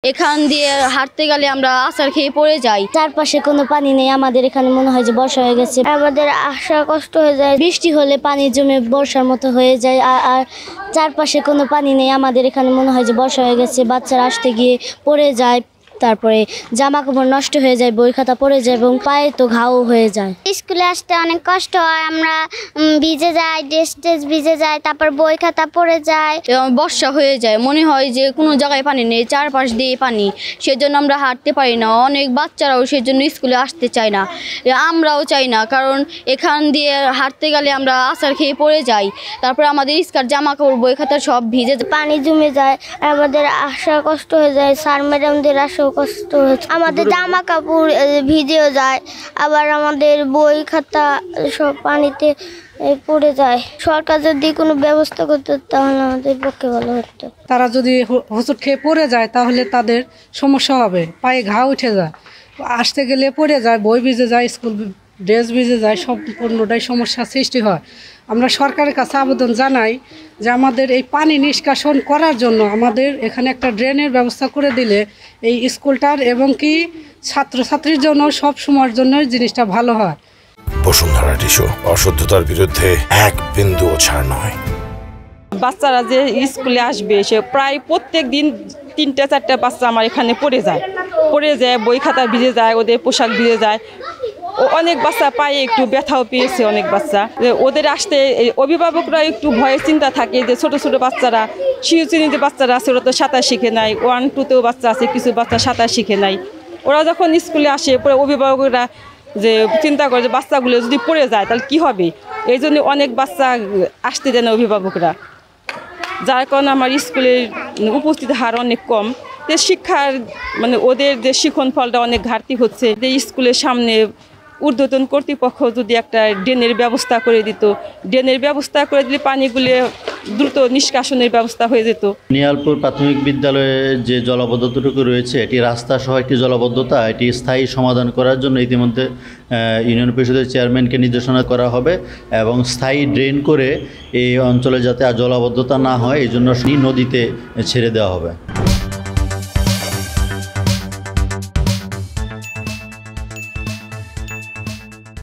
এখান দিয়ে হাঁটতে গেলে আমরা আছাড় খেয়ে পড়ে যাই। চারপাশে কোনো পানি নেই, আমাদের এখানে মনে হয় যে বর্ষা হয়ে গেছে। আমাদের আসা কষ্ট হয়ে যায়, বৃষ্টি হলে পানি জমে বর্ষার মতো হয়ে যায়। আর চারপাশে কোনো পানি নেই, আমাদের এখানে মনে হয় যে বর্ষা হয়ে গেছে। বাচ্চারা আসতে গিয়ে পড়ে যায়, তারপরে জামা কাপড় নষ্ট হয়ে যায়, বই খাতা পড়ে যায় এবং পায়ে তো ঘাও হয়ে যায়। স্কুলে আসতে অনেক কষ্ট হয়, আমরা ভিজে যাই, ড্রেস ভিজে যায়, তারপর বই খাতা পড়ে যায় এবং বর্ষা হয়ে যায়, মনে হয় যে কোনো জায়গায় পানি নেই, চারপাশ দিয়ে পানি, সেজন্য আমরা হাঁটতে পারি না। অনেক বাচ্চারাও সেজন্য স্কুলে আসতে চায় না, আমরাও চাই না, কারণ এখান দিয়ে হাঁটতে গেলে আমরা আছাড় খেয়ে পড়ে যাই। তারপরে আমাদের স্কার্ট জামা কাপড় বই খাতা সব ভিজে পানি জমে যায়, আমাদের আসা কষ্ট হয়ে যায়, স্যার ম্যাডামদের আসা কষ্ট হচ্ছে, আমাদের জামা কাপড় ভিজেও যায়, আবার আমাদের বই খাতা সব পানিতে পড়ে যায়। সরকার যদি কোনো ব্যবস্থা করতো তাহলে আমাদের পক্ষে ভালো হতো। তারা যদি হোঁচট খেয়ে পড়ে যায় তাহলে তাদের সমস্যা হবে, পায়ে ঘা উঠে যায়, আসতে গেলে পড়ে যায়, বই ভিজে যায়, স্কুল ড্রেস ভিজে যায়, সম্পূর্ণটাই সমস্যার সৃষ্টি হয়। আমরা সরকারের কাছে আবেদন জানাই যে আমাদের এই পানি নিষ্কাশন করার জন্য আমাদের এখানে একটা ড্রেনের ব্যবস্থা করে দিলে এই স্কুলটার এবং কি ছাত্রছাত্রীর জন্য সব সময়ের জন্য জিনিসটা ভালো হয়। বসুন্ধরা টিস্যু, অশুদ্ধতার বিরুদ্ধে এক বিন্দুও ছাড় নয়। বাচ্চারা যে স্কুলে আসবে সে প্রায় প্রত্যেক দিন 3-4টা বাচ্চা আমার এখানে পড়ে যায়, বই খাতা ভিজে যায়, ওদের পোশাক ভিজে যায়। অনেক বাচ্চা পায়ে একটু ব্যথাও পেয়েছে, অনেক বাচ্চা ওদের আসতে অভিভাবকরা একটু ভয়ের চিন্তা থাকে যে ছোট ছোট বাচ্চারা, শিশু শ্রেণীতে বাচ্চারা আছে, ওরা তো সাঁতার শিখে নাই, 1-2তেও বাচ্চা আছে, কিছু বাচ্চা সাঁতার শিখে নাই। ওরা যখন স্কুলে আসে পরে অভিভাবকরা যে চিন্তা করে যে বাচ্চাগুলো যদি পড়ে যায় তাহলে কি হবে, এই জন্য অনেক বাচ্চা আসতে দেয় না অভিভাবকরা, যার কারণে আমার স্কুলের উপস্থিত হার অনেক কম। শিক্ষার ওদের যে শিখন ফলটা অনেক ঘাটতি হচ্ছে। যে স্কুলের সামনে ঊর্ধ্বতন কর্তৃপক্ষ যদি একটা ড্রেনের ব্যবস্থা করে দিত, ড্রেনের ব্যবস্থা করে দিলে পানিগুলো দ্রুত নিষ্কাশনের ব্যবস্থা হয়ে যেত। নিয়ালপুর প্রাথমিক বিদ্যালয়ে যে জলাবদ্ধতাটুকু রয়েছে, এটি রাস্তা সহ একটি জলাবদ্ধতা, এটি স্থায়ী সমাধান করার জন্য ইতিমধ্যে ইউনিয়ন পরিষদের চেয়ারম্যানকে নির্দেশনা করা হবে এবং স্থায়ী ড্রেন করে এই অঞ্চলে যাতে আর জলাবদ্ধতা না হয় এই জন্য নদীতে ছেড়ে দেওয়া হবে।